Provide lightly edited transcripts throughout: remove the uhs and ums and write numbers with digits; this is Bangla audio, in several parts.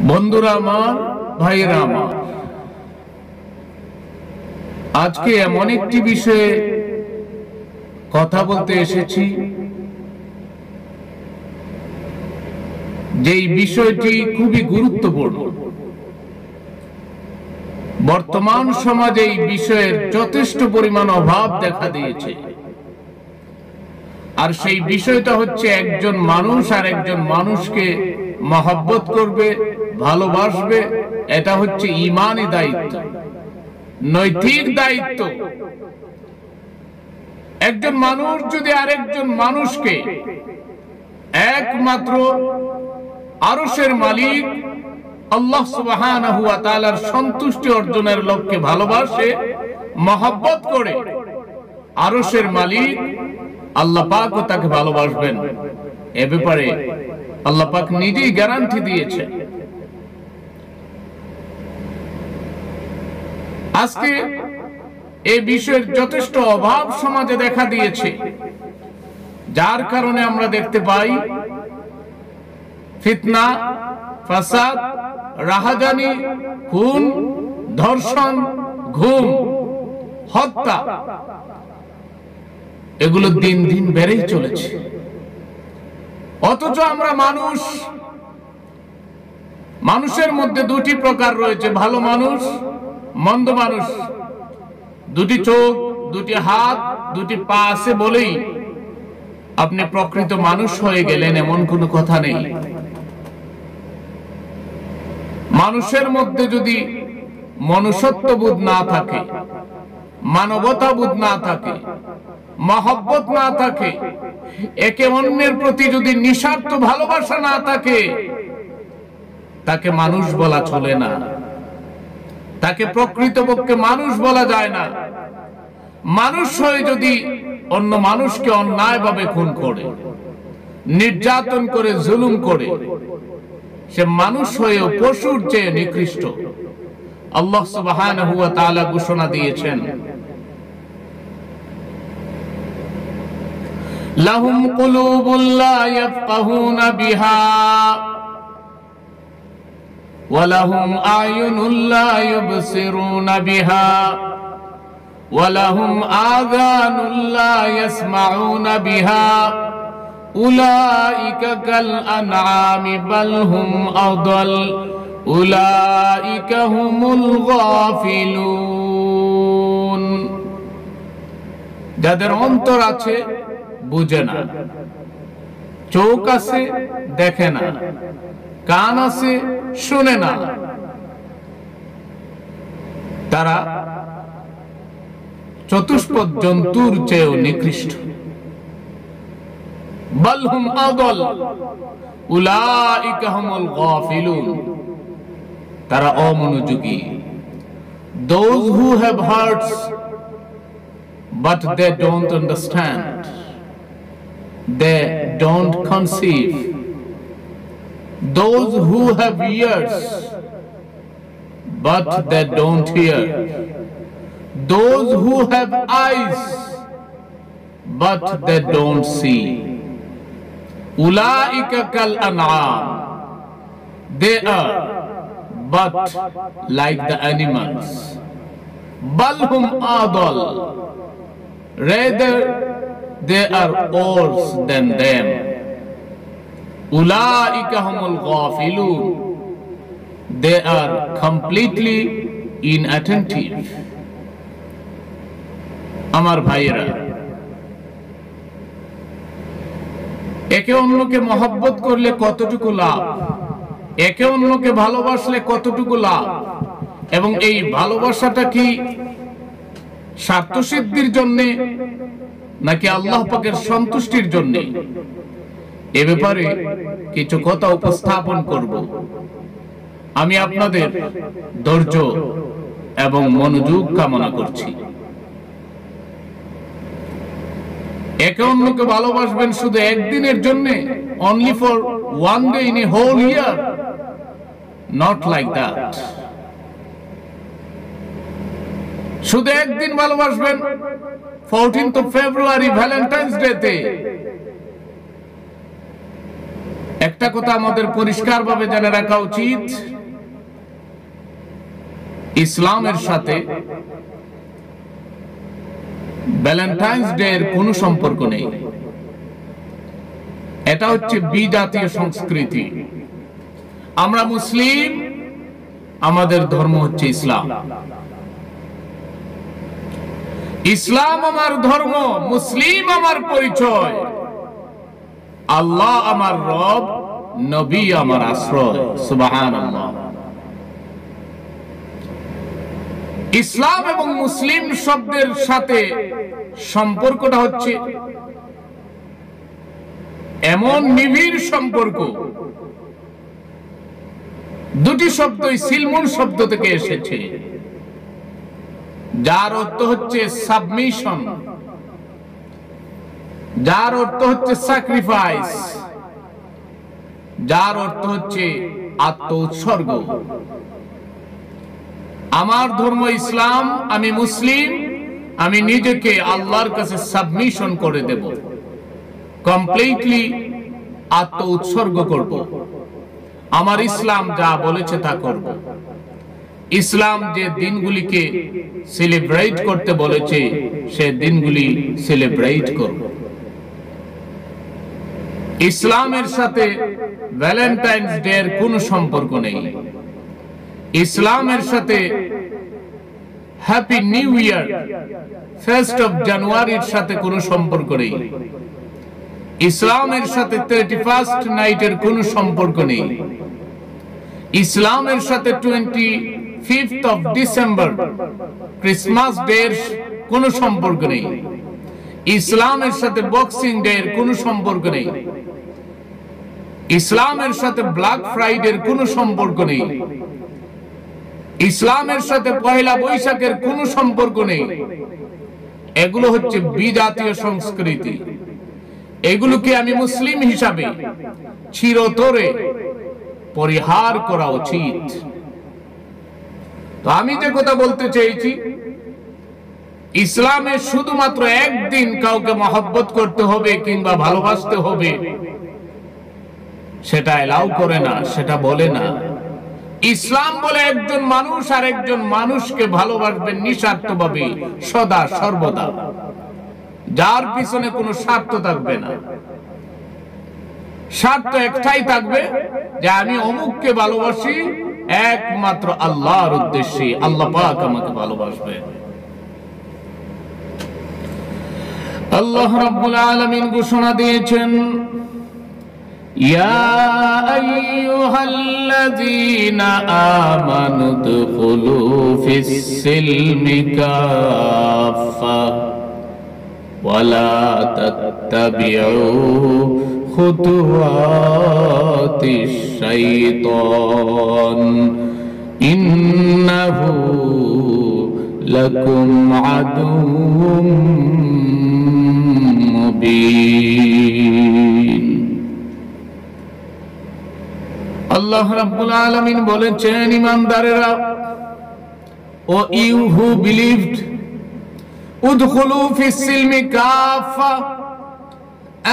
বন্ধুরা আমার, ভাইয়েরা আমার, আজকে এমন একটি বিষয়ে কথা বলতে এসেছি যেই বিষয়টি খুবই গুরুত্বপূর্ণ। বর্তমান সমাজে এই বিষয়ের যথেষ্ট পরিমাণ অভাব দেখা দিয়েছে, আর সেই বিষয়টা হচ্ছে একজন মানুষ আর একজন মানুষকে মহব্বত করবে, ভালোবাসবে। এটা হচ্ছে ঈমানি দায়িত্ব, নৈতিক দায়িত্ব। একজন মানুষ যদি আরেকজন মানুষকে একমাত্র আরশের মালিক আল্লাহ সুবহানাহু ওয়া তাআলার সন্তুষ্টি অর্জনের লক্ষ্যে ভালোবাসে, মহব্বত করে, আরশের মালিক আল্লাহ পাকও তাকে ভালোবাসবেন। এ ব্যাপারে আল্লাহ পাক নিজেই গ্যারান্টি দিয়েছেন। আজকে এই বিষয়ের যথেষ্ট অভাব সমাজে দেখা দিয়েছে, যার কারণে আমরা দেখতে পাই ফিতনা, ফাসাদ, রাহাজানি, খুন, ধর্ষণ, ঘুম, হত্যা এগুলো দিন দিন বেড়েই চলেছে। অথচ আমরা মানুষের মধ্যে দুটি প্রকার রয়েছে, ভালো মানুষ, মন্দ মানুষ। দুটি চোখ, দুটি হাত, দুটি পা আছে বলেই আপনি প্রকৃত মানুষ হয়ে গেলেন এমন কোনো কথা নেই। মানুষের মধ্যে যদি মনুষ্যত্ববোধ না থাকে, মানবতাবোধ না থাকে, মহব্বত না থাকে, একে অন্যের প্রতি যদি নিঃস্বার্থ ভালোবাসা না থাকে, তাকে মানুষ বলা চলে না, তাকে প্রকৃতপক্ষে মানুষ বলা যায় না। মানুষ হয়ে যদি অন্য মানুষকে অন্যায়ভাবে খুন করে, নির্যাতন করে, জুলুম করে, সে মানুষ হয়েও পশুর চেয়ে নিকৃষ্ট। আল্লাহ সুবহানাহু ওয়া তাআলা ঘোষণা দিয়েছেন, লাহুম কুলুবুন লা ইয়াফকাহুনা বিহা ওয়া লাহুম আ'য়ুনুন লা ইউবসিরুনা বিহা ওয়া লাহুম আযানুন লা ইয়াসমাউনা বিহা উলাইকা কাল আনআমি বাল হুম আদাল উলাইকা হুমুল গাফিলুন। যাদের অন্তর আছে বুঝে না, চোখ আছে দেখে না, কান আছে শুনে না, তারা চতুষ্পদ জন্তুর চেয়েও নিকৃষ্ট। বাল হুম আদাল উলাইকা হুমুল গাফিলুন, তারা অমনোযোগী। Those who have hearts but they don't understand, they don't conceive. Those who have ears but they don't hear. Those who have eyes but they don't see. Ulaika kal an'am, they are but like the animals. Bal hum adal, rather they are worse than them. Ulaika humul ghafilun, they are completely inattentive. আমার ভাইয়েরা, একে অন্যকে মহব্বত করলে কতটুকু লাভ, একে অন্যকে ভালোবাসলে কতটুকু লাভ, এবং এই ভালোবাসাটা কি স্বার্থসিদ্ধির জন্য নাকি আল্লাহ পাকের সন্তুষ্টির জন্য, এ ব্যাপারে কিছু কথা উপস্থাপন করব। আমি আপনাদের ধৈর্য এবং মনোযোগ কামনা করছি। একে অন্যকে ভালোবাসবেন শুধু একদিনের জন্য, only for one day in a whole year, not like that. শুধু একদিন ভালোবাসবেন 14th of February Valentine's day তে, একটা কথা আমাদের পরিষ্কারভাবে জেনে রাখা উচিত, ইসলামের সাথে ভ্যালেন্টাইন্স ডে এর কোনো সম্পর্ক নেই। এটা হচ্ছে বিজাতীয় সংস্কৃতি। আমরা মুসলিম, আমাদের ধর্ম হচ্ছে ইসলাম। ইসলাম আমার ধর্ম, মুসলিম আমার পরিচয়, আল্লাহ আমার রব, নবী আমার আশ্রয়। সুবহানাল্লাহ। ইসলাম এবং মুসলিম শব্দের সাথে সম্পর্কটা হচ্ছে এমন নিবিড় সম্পর্ক, দুটি শব্দই সিলমুন শব্দ থেকে এসেছে, যার অর্থ হচ্ছে সাবমিশন, যার অর্থ হচ্ছে স্যাক্রিফাইস, যার অর্থ হচ্ছে আত্ম উৎসর্গ। আমার ধর্ম ইসলাম, আমি মুসলিম, আমি নিজেকে আল্লাহর কাছে সাবমিশন করে দেব, কমপ্লিটলি আত্ম উৎসর্গ করব। আমার ইসলাম যা বলেছে তা করব। ইসলাম যে দিনগুলিকে সেলিব্রেট করতে বলেছে সে দিনগুলি সেলিব্রেট করব। ইসলামের সাথে ভ্যালেন্টাইন্স ডে এর কোনো সম্পর্ক নেই। ইসলামের সাথে happy new year, 1st of জানুয়ারির সাথে কোনো সম্পর্ক নেই। ইসলামের সাথে 31st নাইটের কোনো সম্পর্ক নেই। ইসলামের সাথে 25th of December Christmas day এর কোনো সম্পর্ক নেই। ইসলামের সাথে বক্সিং ডে এর কোনো সম্পর্ক নেই। ইসলামের সাথে ব্ল্যাক ফ্রাইডে এর কোনো সম্পর্ক নেই। ইসলামের সাথে পয়লা বৈশাখের কোনো সম্পর্ক নেই। এগুলো হচ্ছে বিজাতীয় সংস্কৃতি। এগুলোকে আমি মুসলিম হিসাবে চিরতরে পরিহার করা উচিত। তো আমি যে কথা বলতে চেয়েছি, ইসলামে শুধুমাত্র একদিন কাউকে মহব্বত করতে হবে কিংবা ভালোবাসতে হবে সেটা এলাও করে না, সেটা বলে না। ইসলাম বলে একজন মানুষ আর একজন মানুষকে ভালোবাসবেন নিঃস্বার্থভাবে, সদা সর্বদা, যার পিছনে কোনো স্বার্থ থাকবে না। স্বার্থ একটাই থাকবে যে আমি অমুককে ভালোবাসি একমাত্র আল্লাহর উদ্দেশ্যে, আল্লাহ পাক আমাকে ভালোবাসবে। আল্লাহ রাব্বুল আলামিন ঘোষণা দিয়েছেন, ইয়া আইয়ুহাল্লাযীনা আমানু দুখুলু ফিস সিলমি কাফা ওয়া লা তাত্তাবিউ খুতুওয়াতিশ শাইতান ইন্নাহু লাকুম আদুউম মুবিন। আল্লাহ রাব্বুল আলামিন বলেছেন, ঈমানদারেরা, ও ইউ হু বিলিভড, উদখুলু ফিস সিলমি কাফা,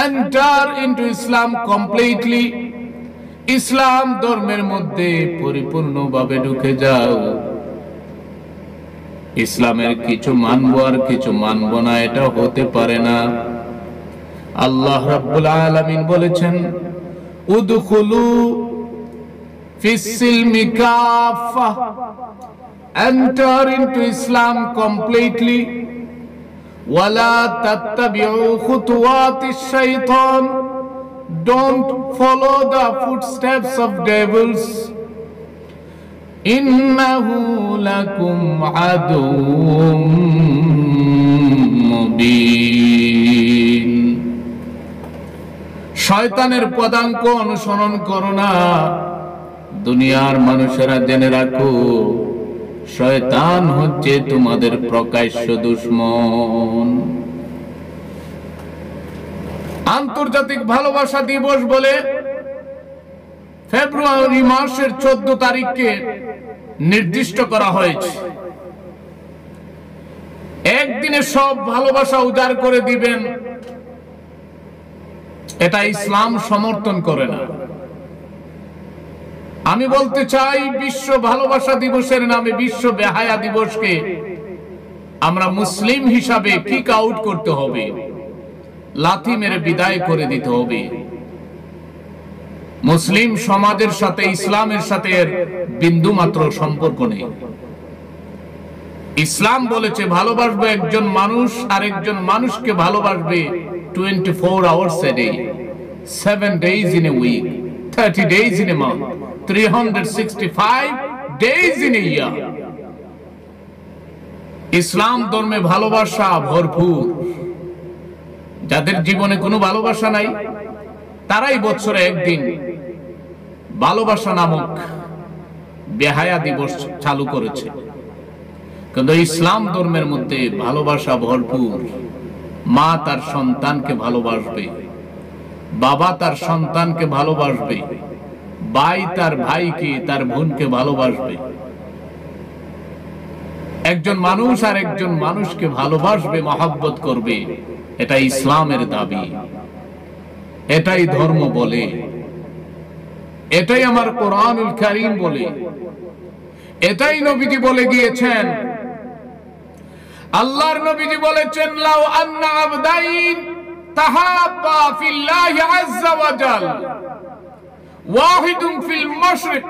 এন্টার ইনটু ইসলাম কমপ্লিটলি। ইসলাম ধর্মের মধ্যে পরিপূর্ণভাবে ঢুকে যাও। ইসলামের কিছু মানবো আর কিছু মানবো না, এটা হতে পারে না। আল্লাহ রাব্বুল আলামিন বলেছেন, উদখুলু ফিস সিলমি কাফা, এন্টার ইনটু ইসলাম কমপ্লিটলি, ওয়ালা তাত্তাবিউ খুতুওয়াতিশ শাইতান, don't follow the footsteps of devils, ইন্নাহু লাকুম আদুউম মুবিন। শয়তানের পদাঙ্ক অনুসরণ করো না। দুনিয়ার মানুষেরা জেনে রাখো, শয়তান হচ্ছে তোমাদের প্রকাশ্য দুশমন। আন্তর্জাতিক ভালোবাসা দিবস বলে ফেব্রুয়ারি মাসের 14 তারিখকে নির্দিষ্ট করা হয়েছে। একদিনে সব ভালোবাসা উজাড় করে দিবেন, এটা ইসলাম সমর্থন করে না। আমি বলতে চাই, বিশ্ব ভালোবাসা দিবসের নামে বিশ্ব বেহায়া দিবসকে আমরা মুসলিম হিসাবে কিক আউট করতে হবে, লাথি মেরে বিদায় করে দিতে হবে। মুসলিম সমাজের সাথে ইসলামের সাথে এর বিন্দু মাত্র সম্পর্ক নেই। ইসলাম বলেছে ভালোবাসবে একজন মানুষ আর একজন মানুষকে ভালোবাসবে 24 hours a day, 7 days in a week, 30 days in a month, 365 days in a year। ইসলাম ধর্মে ভালোবাসা ভরপুর। যাদের জীবনে কোনো ভালোবাসা নাই তারাই বছরে একদিন ভালোবাসা নামক বেহায়া দিবস চালু করেছে। কিন্তু ইসলাম ধর্মের মধ্যে ভালোবাসা ভরপুর। মা তার সন্তানকে ভালোবাসবে, বাবা তার সন্তানকে ভালোবাসবে, ভাই তার ভাইকে তার বোনকে ভালোবাসবে। একজন মানুষ আর একজন মানুষকে ভালোবাসবে, মহব্বত করবে। এটা ইসলামের দাবি, এটাই ধর্ম বলে, এটাই আমার কোরআনুল কারীম বলে, এটাই নবীজি বলে গিয়েছেন। আল্লাহর নবীজি বলেছেন, লাউ আন্না আবদাইন তাহাব্বা ফিল্লাহি আযজা ওয়া জাল, ওয়াহিদুন ফিল মাশরিক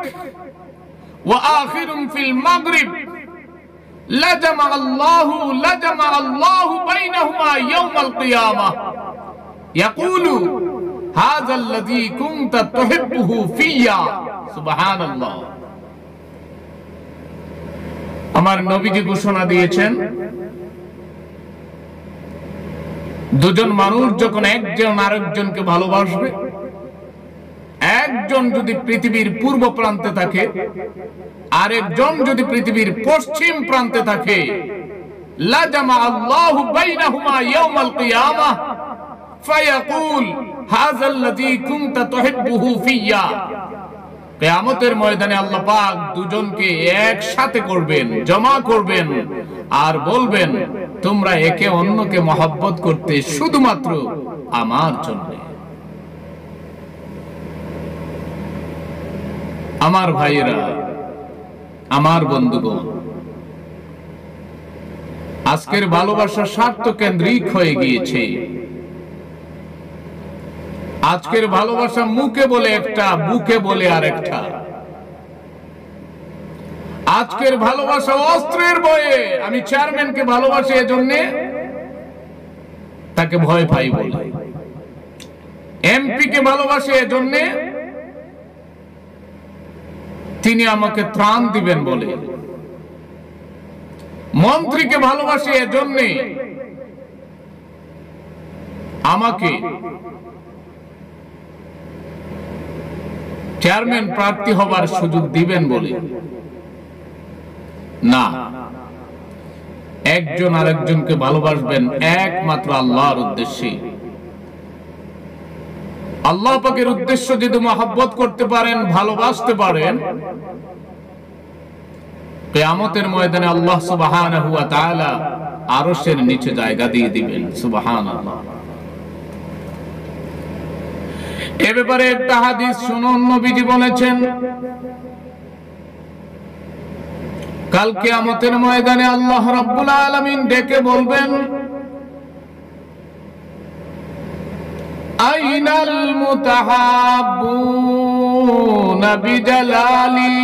ওয়া আখিরুন ফিল মাগরিব, লাজামা আল্লাহু বাইনাহুমা ইয়াওমাল কিয়ামাহ, ইয়াকুলু হাযা আল্লাযী কুনতা তুহিব্বুহু ফিয়া। সুবহানাল্লাহ। আমার নবীজি ঘোষণা দিয়েছেন, দুজন মানুষ যখন একজন আরেকজনকে ভালোবাসবে, একজন যদি পৃথিবীর পূর্ব প্রান্তে থাকে আরেকজন যদি পৃথিবীর পশ্চিম প্রান্তে থাকে, লাজামা আল্লাহু বাইনাহুমা ইয়াওমাল কিয়ামাহ ফায়াকুল হাযা আল্লাযী কুনতা তুহিব্বুহু ফিয়া। কিয়ামতের ময়দানে আল্লাহ পাক দুজনকে একসাথে করবেন, জমা করবেন আর বলবেন, তোমরা একে অন্যকে মহব্বত করতে শুধুমাত্র আমার জন্য। আমার ভাইয়েরা, আমার বন্ধুগণ, আজকের ভালোবাসা স্বার্থ কেন্দ্রিক হয়ে গিয়েছে। আজকের ভালোবাসা মুখে বলে একটা, বুকে বলে আরেকটা। আজকের ভালোবাসা অস্ত্রের ভয়ে, আমি চেয়ারম্যানকে ভালোবাসি এজন্য তাকে ভয় পাই বলে, এমপি কে ভালোবাসি এজন্য তিনি আমাকে ত্রাণ দিবেন বলে, মন্ত্রীকে ভালোবাসি এজন্য আমাকে চেয়ারম্যান প্রার্থী হবার সুযোগ দিবেন বলে না। একজন আরেকজনকে ভালোবাসবেন একমাত্র আল্লাহর উদ্দেশ্যে। আল্লাহ পাকের উদ্দেশ্য যদি মহব্বত করতে পারেন, ভালোবাসতে পারেন, কিয়ামতের ময়দানে আল্লাহ সুবহানাহু ওয়া তাআলা আরশের নিচে জায়গা দিয়ে দিবেন। সুবহানাল্লাহ। এ ব্যাপারে একটা হাদিস শুনুন, নবীজি বলেছেন, কাল কিয়ামতের ময়দানে আল্লাহ রাব্বুল আলামিন ডেকে বলবেন, আইনাল মুতাহাব্বুনা বিজালালি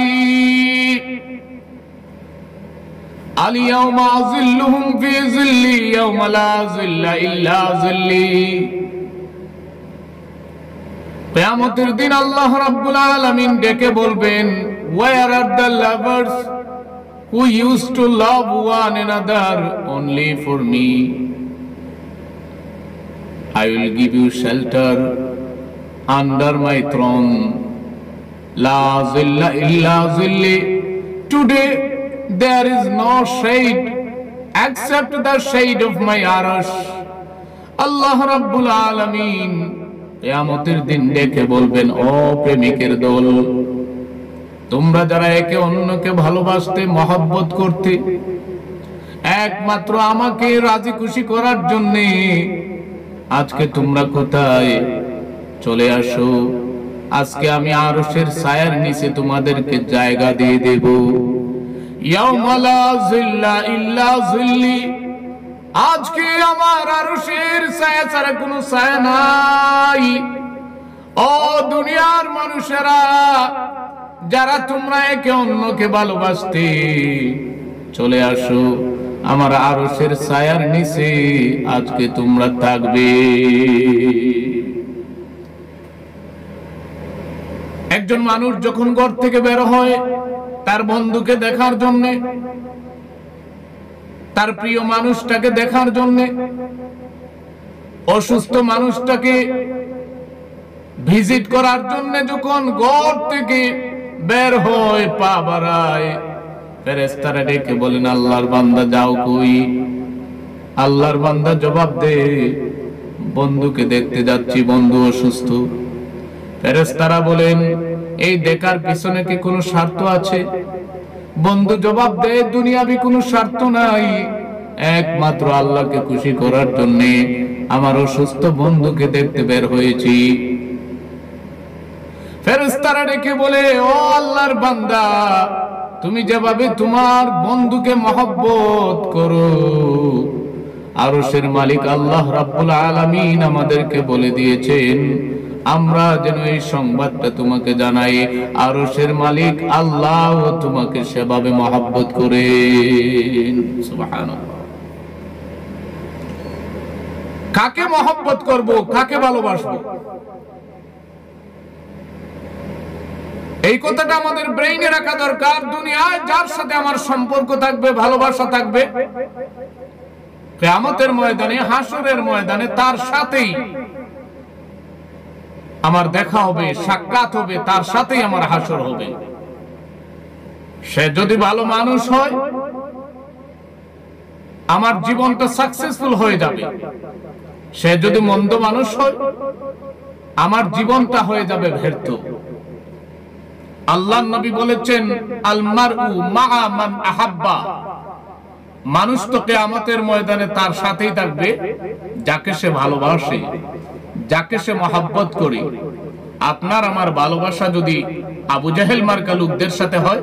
আলিয়াউমা যিল্লুহুম ফি যিল্লি ইয়াওমা লা যিল্লা ইল্লা যিল্লি। কিয়ামতের দিন আল্লাহ রাব্বুল আলামিন ডেকে বলবেন, where are the lovers who used to love one another only for me? I will give you shelter under my throne. La zilla illa zilli. Today there is no shade except the shade of my arsh. Allah Rabbul Alameen কিয়ামতের দিন ডেকে বলবেন, ও প্রেমিকের দল, তোমরা যারা একে অন্যকে ভালোবাসতে, মহব্বত করতে, একমাত্র আমাকে রাজি খুশি করার জন্য, আজকে তোমরা কোথায়? চলে আসো আজকে আমি আরশের ছায়ার নিচে তোমাদেরকে জায়গা দিয়ে দেব। ইয়াউমা লা যিল্লা ইল্লা যিল্লি, আজকে আমার আরশের ছায়া ছাড়া কোনো ছায়া নাই। ও দুনিয়ার মানুষেরা, যারা তোমরা একে অন্যকে ভালোবাসতে, চলে আসো আমার আরশের ছায়ার নিচে, আজকে তোমরা থাকবে। একজন মানুষ যখন ঘর থেকে বের হয় তার বন্ধুকে দেখার জন্য, তার প্রিয় মানুষটাকে দেখার জন্য, অসুস্থ মানুষটাকে ভিজিট করার জন্য যখন ঘর থেকে বের হয়, পা বাড়ায়, ফেরেশতারা ডেকে বলেন, আল্লাহর বান্দা যাও কই? আল্লাহর বান্দা জবাব দে, বন্ধুকে দেখতে যাচ্ছি, বন্ধু অসুস্থ। ফেরেশতারা বলেন, এই দেখার পিছনে কি কোনো স্বার্থ আছে? বন্ধু জবাব দেয়, দুনিয়াবি কোনো স্বার্থ নাই, একমাত্র আল্লাহকে খুশি করার জন্য আমার অসুস্থ বন্ধুকে দেখতে বের হয়েছি। ফেরেশতারা ডেকে বলে, ও আল্লাহর বান্দা, তুমি যেভাবে তোমার বন্ধুকে মহব্বত করো, আরশের মালিক আল্লাহ রাব্বুল আলামিন আমাদেরকে বলে দিয়েছেন আমরা যেন এই সংবাদটা তোমাকে জানাই, আরশের মালিক আল্লাহ তোমাকে সেভাবে মহব্বত করেন। সুবহানাল্লাহ। কাকে মহব্বত করব, কাকে ভালোবাসবো, এই কথাটা আমাদের ব্রেইনে রাখা দরকার। দুনিয়ায় যার সাথে আমার সম্পর্ক থাকবে, ভালোবাসা থাকবে, কিয়ামতের ময়দানে, হাসরের ময়দানে তার সাথেই আমার দেখা হবে, সাক্ষাৎ হবে, তার সাথেই আমার হাসর হবে। সে যদি ভালো মানুষ হয়, আমার জীবনটা সাকসেসফুল হয়ে যাবে। সে যদি মন্দ মানুষ হয়, আমার জীবনটা হয়ে যাবে ব্যর্থ। আল্লাহর নবী বলেছেন, আল মারউ মাআ মান আহাব্বা, মানুষ তো কিয়ামতের ময়দানে তার সাথেই থাকবে যাকে সে ভালোবাসে, যাকে সে মহব্বত করে। আপনার আমার ভালোবাসা যদি আবু জাহেল মার্কা লোকদের সাথে হয়,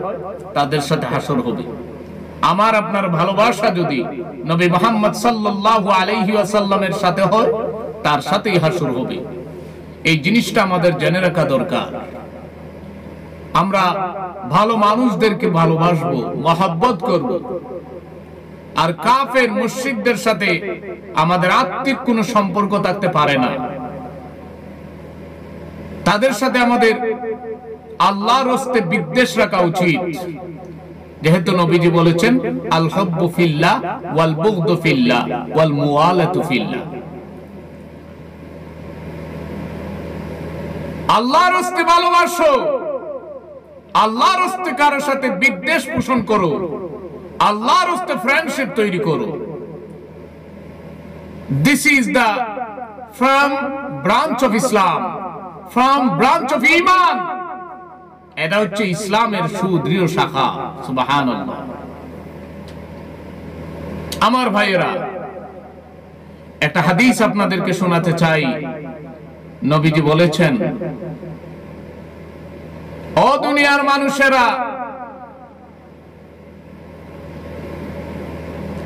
তাদের সাথে হাসর হবে। আমার আপনার ভালোবাসা যদি নবী মুহাম্মদ সাল্লাল্লাহু আলাইহি ওয়াসাল্লামের সাথে হয়, তার সাথেই হাসর হবে। এই জিনিসটা আমাদের জেনে রাখা দরকার। আমরা ভালো মানুষদেরকে ভালোবাসবো, মহব্বত করব। আর কাফের মুশরিকদের সাথে আমাদের আত্মিক কোনো সম্পর্ক থাকতে পারে না। তাদের সাথে আমাদের আল্লাহর রাস্তে বিদ্বেষ রাখা উচিত, যেহেতু নবীজি বলেছেন, আল হুব্বু ফিল্লাহ ওয়াল বুগদু ফিল্লাহ ওয়াল মুওয়ালাতু ফিল্লাহ। আল্লাহর রাস্তে ভালোবাসো, আল্লাহর রাস্তে কারোর সাথে বিদ্বেষ পোষণ করো, আল্লাহর রাস্তে ফ্রেন্ডশিপ তৈরি করো। This is the from branch of Islam, from branch of ঈমান। এটা হচ্ছে ইসলামের সুদৃঢ় শাখা। সুবহানাল্লাহ। আমার ভাইয়েরা, একটা হাদিস আপনাদেরকে শোনাতে চাই। নবীজি বলেছেন, ও দুনিয়ার মানুষেরা,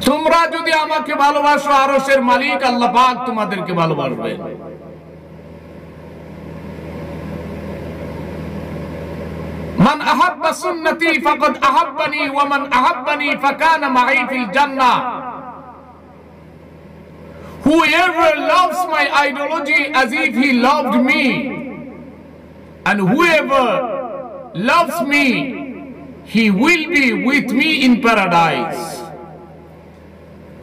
তোমরা যদি আমাকে ভালোবাসো, আরশের মালিক আল্লাহ পাক তোমাদেরকে ভালোবাসবে। মান আহাব্বা সুন্নতি ফাকাদ আহাব্বানি ওয়া মান আহাব্বানি ফাকানা মাই feel Jannah. Whoever loves my ideology as if he loved me, and whoever loves me, he will be with me in paradise.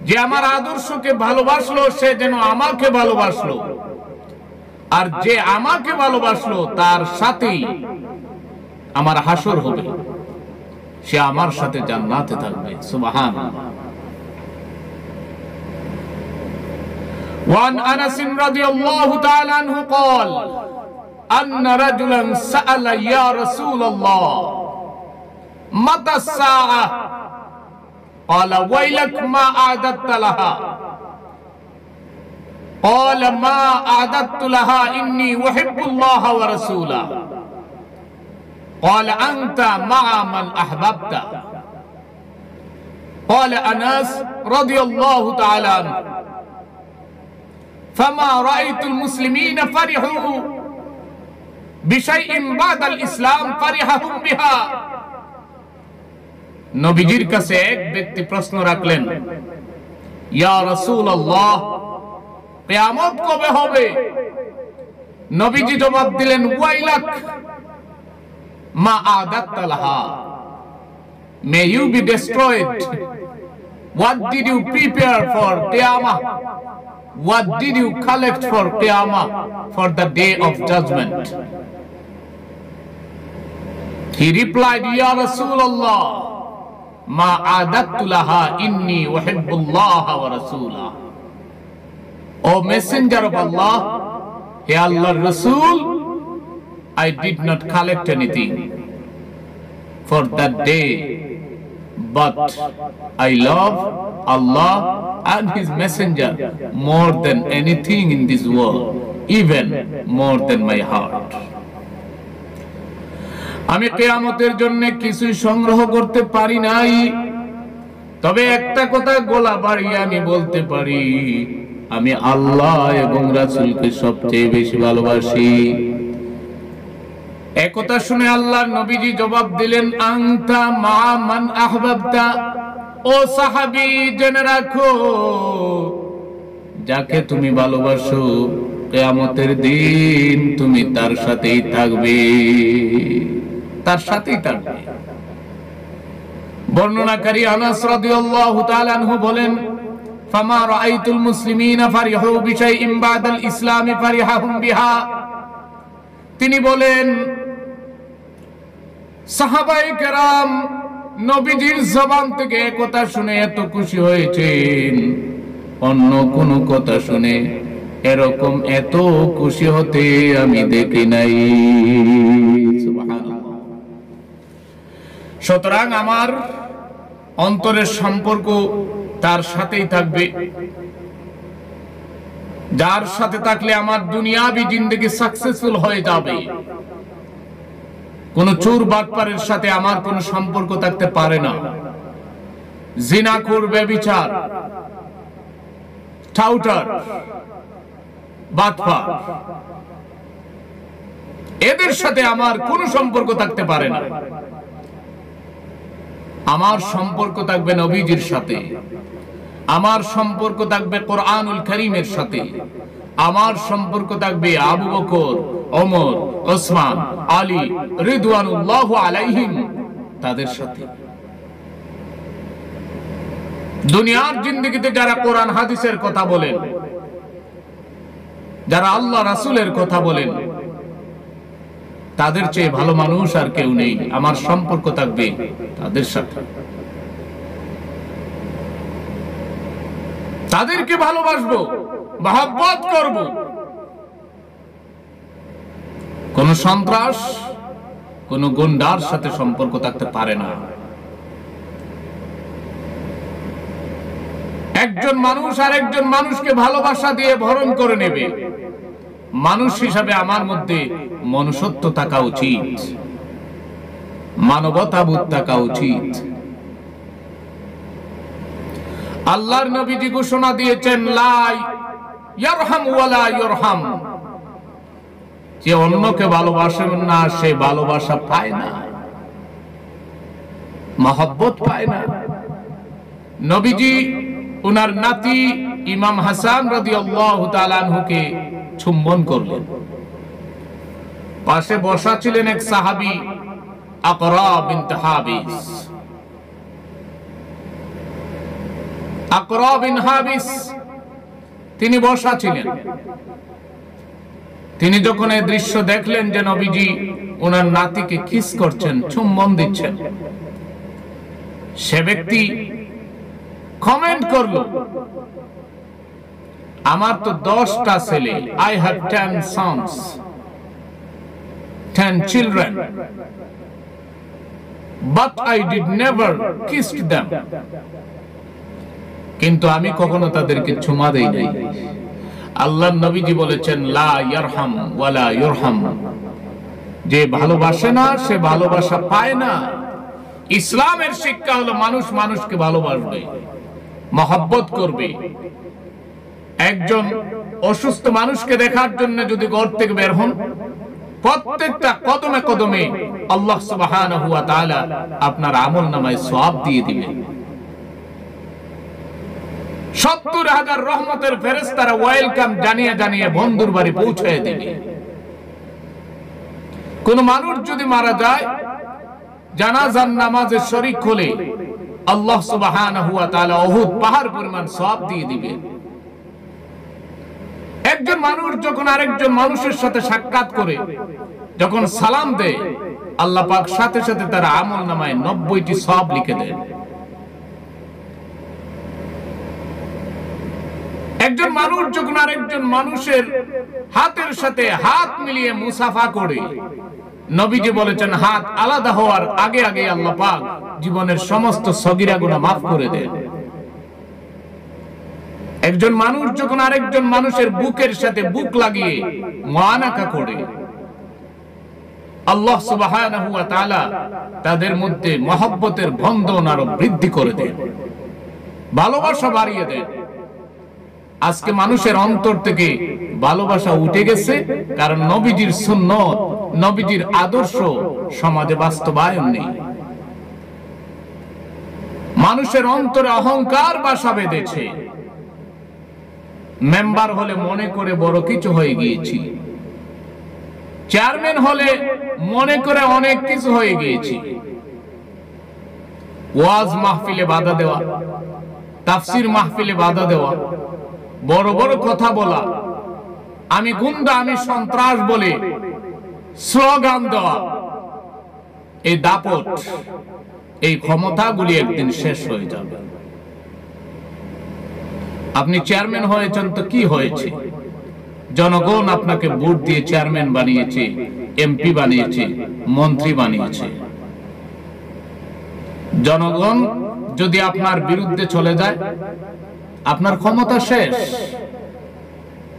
যে আমার আদর্শকে ভালোবাসলো, সে যেন আমাকে ভালোবাসলো, আর যে আমাকে ভালোবাসলো তার সাথেই আমার হাসর হবে, সে আমার সাথে জান্নাতে থাকবে। সুবহানাল্লাহ। وعن أنس رضي الله تعالى عنه قال أن رجلا سأل يا رسول الله متى الساعة قال ويلك ما أعددت لها قال ما أعددت لها إني أحب الله ورسوله قال أنت مع من أحببت قال أنس رضي الله تعالى عنه فما رأيت المسلمين فرحوا بشيء بعد الإسلام فرحهم بها নবীজির কাছে এক ব্যক্তি প্রশ্ন রাখলেন, ইয়া রাসূলুল্লাহ, কিয়ামত কবে হবে? নবীজি জবাব দিলেন, ওয়াইলাক মা আদাত্তা Laha, may you be destroyed. What did you prepare for Qiyamah? What did you collect for Qiyamah, for the day of judgment? He replied, Ya Rasulullah, ma adattu laha inni uhibbullah wa rasulah. O Messenger of Allah, He Allah's Rasul, I did not collect anything for that day, but I love Allah and His Messenger more than anything in this world, even more than my heart. আমি কিয়ামতের জন্য কিছু সংগ্রহ করতে পারি নাই, তবে একটা কথা গলা বাড়িয়ে আমি বলতে পারি, আমি আল্লাহ এবং রাসূলকে সবচেয়ে বেশি ভালোবাসি। একথা শুনে আল্লাহর নবীজি জবাব দিলেন, আনতা মা মান আহবাবতা, ও সাহাবী জেনে রাখো, যাকে তুমি ভালোবাসো কিয়ামতের দিন তুমি তার সাথেই থাকবে, তার সাথেই থাকবে। বর্ণনাকারী আনাস রাদিয়াল্লাহু তাআলা আনহু বলেন, ফামা রাআইতুল মুসলিমিনা ফারিহু বিশাইইন বাদাল ইসলামি ফারিহাহুম বিহা। তিনি বলেন, সাহাবায়ে কেরাম নবীজির জবান থেকে কথা শুনে এত খুশি হয়েছেন, অন্য কোন কথা শুনে এরকম এত খুশি হতে আমি দেখি নাই। সুবহানাল্লাহ। সুতরাং আমার অন্তরের সম্পর্ক তার সাথেই থাকবে, যার সাথে থাকলে আমার দুনিয়াবি জিন্দেগি সাকসেসফুল হয়ে যাবে। কোন চোর বাটপারের সাথে আমার কোন সম্পর্ক থাকতে পারে না। জিনাখোর, ব্যভিচার, টাউটার, বাটপার, এদের সাথে আমার কোন সম্পর্ক থাকতে পারে না। আমার সম্পর্ক থাকবে নবীজির সাথে, আমার সম্পর্ক থাকবে কোরআনুল কারীমের সাথে, আমার সম্পর্ক থাকবে আবু বকর, ওমর, ওসমান, আলী রিদওয়ানুল্লাহু আলাইহিম, তাদের সাথে। দুনিয়ার জিন্দেগিতে যারা কোরআন হাদিসের কথা বলেন, যারা আল্লাহ রাসূলের কথা বলেন, তাদের চেয়ে ভালো মানুষ আর কেউ নেই। আমার সম্পর্ক থাকবে তাদের সাথে, তাদেরকে ভালোবাসবো, মহব্বত করব। কোন সন্ত্রাস, কোন গুন্ডার সাথে সম্পর্ক থাকতে পারে না। একজন মানুষ আর একজন মানুষকে ভালোবাসা দিয়ে বরণ করে নেবে। মানুষ হিসাবে আমার মধ্যে মনুষ্যত্ব থাকা উচিত, মানবতাবোধ থাকা উচিত। আল্লাহর নবীজি ঘোষণা দিয়েছেন, লা ইয়ারহাম ওয়ালা ইউরহাম, যে অন্যকে ভালোবাসে না সে ভালোবাসা পায় না, মহব্বত পায় না। নবীজি উনার নাতি ইমাম হাসান রাদিয়াল্লাহু তাআলা আনহুকে চুম্বন করলেন। পাশে বসা ছিলেন এক সাহাবী আকরা বিনত হাবিস। আকরা বিন হাবিস তিনি বসা ছিলেন। তিনি যখন এই দৃশ্য দেখলেন যে নবীজি ওনার নাতিকে কিস করছেন, চুম্বন দিচ্ছেন, সে ব্যক্তি কমেন্ট করলো, আমার তো 10টা ছেলে, I have 10 sons, 10 children, but I did never kissed them, কিন্তু আমি কখনো তাদেরকে চুমা দেই নাই। আল্লাহর নবীজি বলেছেন, লা ইয়ারহাম ওয়ালা ইউরহাম, যে ভালোবাসে না সে ভালোবাসা পায় না। ইসলামের শিক্ষা হলো মানুষ মানুষকে ভালোবাসবে, মহব্বত করবে। একজন অসুস্থ মানুষকে দেখার জন্য যদি ঘর থেকে বের হন, প্রত্যেকটা কদমে কদমে আল্লাহ সুবহানাহু ওয়া তাআলা আপনার আমলনামায় সওয়াব দিয়ে দিবেন। ৭০,০০০ রহমতের ফেরেশতারা ওয়েলকাম জানিয়ে জানিয়ে বন্ধুর বাড়ি পৌঁছে দিবে। কোন মানুষ যদি মারা যায়, জানাজার নামাজে শরীক হলে আল্লাহ সুবহানাহু ওয়া তাআলা উহুদ পাহাড় পরিমাণ সওয়াব দিয়ে দিবেন। একজন মানুষ যখন আরেকজন মানুষের সাথে সাক্ষাৎ করে, যখন সালাম দেয়, আল্লাহ পাক সাথে সাথে তার আমলনামায় ৯০টি সওয়াব লিখে দেন। একজন মানুষ যখন আরেকজন মানুষের হাতের সাথে হাত মিলিয়ে মুসাফা করে, নবীজি বলেছেন হাত আলাদা হওয়ার আগে আগে আল্লাহ পাক জীবনের সমস্ত সগীরা গুনাহ মাফ করে দেন। একজন মানুষ যখন আরেকজন মানুষের বুকের সাথে বুক লাগিয়ে মুআনাকা করে, আল্লাহ সুবহানাহু ওয়া তাআলা তাদের মধ্যে মহব্বতের বন্ধন আরো বৃদ্ধি করে দেন, ভালোবাসা বাড়িয়ে দেন। আজকে মানুষের অন্তর থেকে ভালোবাসা উঠে গেছে, কারণ নবীজির সুন্নত, নবীজির আদর্শ সমাজে বাস্তবায়ন নেই। মানুষের অন্তরে অহংকার বাসা বেঁধেছে। মেম্বার হলে মনে করে বড় কিছু হয়ে গিয়েছি, চেয়ারম্যান হলে মনে করে অনেক কিছু হয়ে গিয়েছি। ওয়াজ মাহফিলে বাধা দেওয়া, তাফসির মাহফিলে বাধা দেওয়া, বড় বড় কথা বলা, আমি গুন্ডা আমি সন্ত্রাস বলে স্লোগান দেওয়া, এই দাপট, এই ক্ষমতাগুলি একদিন শেষ হয়ে যাবে। আপনি চেয়ারম্যান হয়েছেন তো কি হয়েছে? জনগণ আপনাকে ভোট দিয়ে চেয়ারম্যান বানিয়েছে, এমপি বানিয়েছে, মন্ত্রী বানিয়েছে। জনগণ যদি আপনার বিরুদ্ধে চলে যায়, আপনার ক্ষমতা শেষ।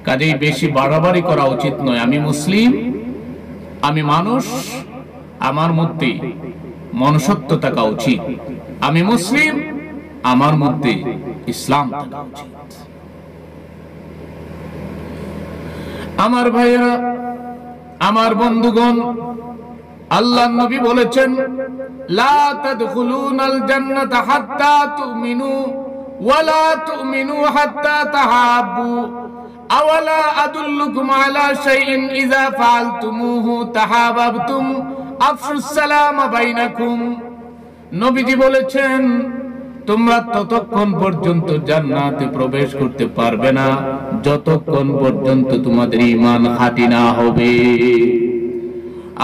কাজেই বেশি বাড়াবাড়ি করা উচিত নয়। আমি মুসলিম, আমি মানুষ, আমার মধ্যে মনুষ্যত্ব থাকা উচিত। আমি মুসলিম, আমার মধ্যে ইসলাম থাকা উচিত। আমার ভাইয়েরা, আমার বন্ধুগণ, আল্লাহর নবী বলেছেন, লা তাদখুলুনাল জান্নাতা হাত্তা তুমিনু ওয়া লা তুমিনু হাত্তা তাহাব্বু আওয়ালা আদুল্লুকুম আলা শাইইন ইযা ফাআলতুমুহু তাহাবাবতুম আফশুস সালামা বাইনাকুম। নবীজি বলেছেন, তোমরা ততক্ষণ পর্যন্ত জান্নাতে প্রবেশ করতে পারবে না যতক্ষণ পর্যন্ত তোমাদের ঈমান খাঁটি না হবে।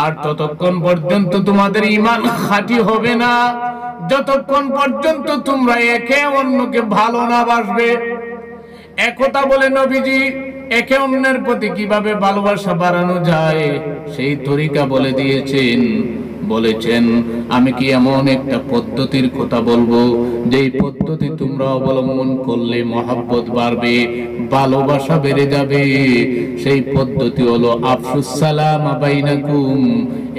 আর ততক্ষণ পর্যন্ত তোমাদের ঈমান খাঁটি হবে না যতক্ষণ পর্যন্ত তোমরা একে অন্যকে ভালো না বাসবে। একথা বলে নবীজি একে অন্যের প্রতি কিভাবে ভালোবাসা বাড়ানো যায় সেই তরিকা বলে দিয়েছেন। বলেছেন, আমি কি এমন একটা পদ্ধতির কথা বলবো যেই পদ্ধতি তোমরা অবলম্বন করলে মহব্বত বাড়বে, ভালোবাসা বেড়ে যাবে। সেই পদ্ধতি হলো আফশুস সালাম বাইনাকুম,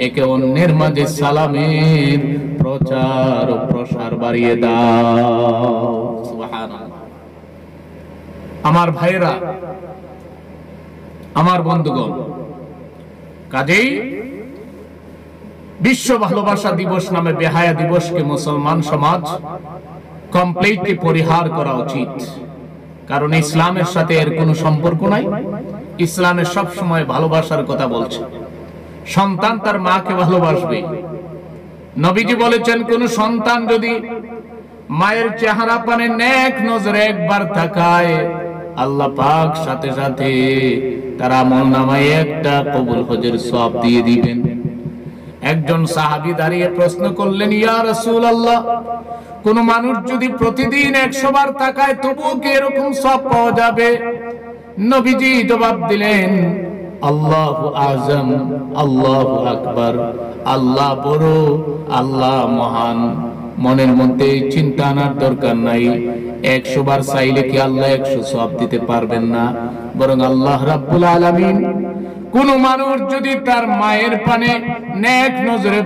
একে অন্যের মাঝে সালামের প্রচার ও প্রসার বাড়িয়ে দাও। সুবহানাল্লাহ। আমার ভাইরা, আমার বন্ধুগণ, কাজেই বিশ্ব ভালোবাসা দিবস নামে বেহায়া দিবসকে মুসলমান সমাজ কমপ্লিটলি পরিহার করা উচিত। কারণ ইসলামের সাথে এর কোনো সম্পর্ক নাই। ইসলামে সব সময় ভালোবাসার কথা বলছে। সন্তান তার মাকে ভালোবাসবে। নবীজি বলেছেন, কোন সন্তান যদি মায়ের চেহারা পানে নেক নজরে একবার তাকায়, আল্লাহ পাক সাথে সাথে তার আমলনামায় একটা কবুল হজের সওয়াব দিয়ে দিবেন। একজন সাহাবী দাঁড়িয়ে প্রশ্ন করলেন, ইয়া রাসূলুল্লাহ, কোন মানুষ যদি প্রতিদিন 100 বার তাকায় তবুও কি এরকম সওয়াব পাওয়া যাবে? নবীজি জবাব দিলেন, আল্লাহু আযম, আল্লাহু আকবার, আল্লাহ বড়, আল্লাহ মহান। মনের মধ্যে চিন্তা আনার দরকার নাই। 100 বার চাইলে কি আল্লাহ 100 সওয়াব দিতে পারবেন না? বরং আল্লাহ রাব্বুল আলামিন কোন মানুষ যদি তার মায়ের পানে নেক নজরে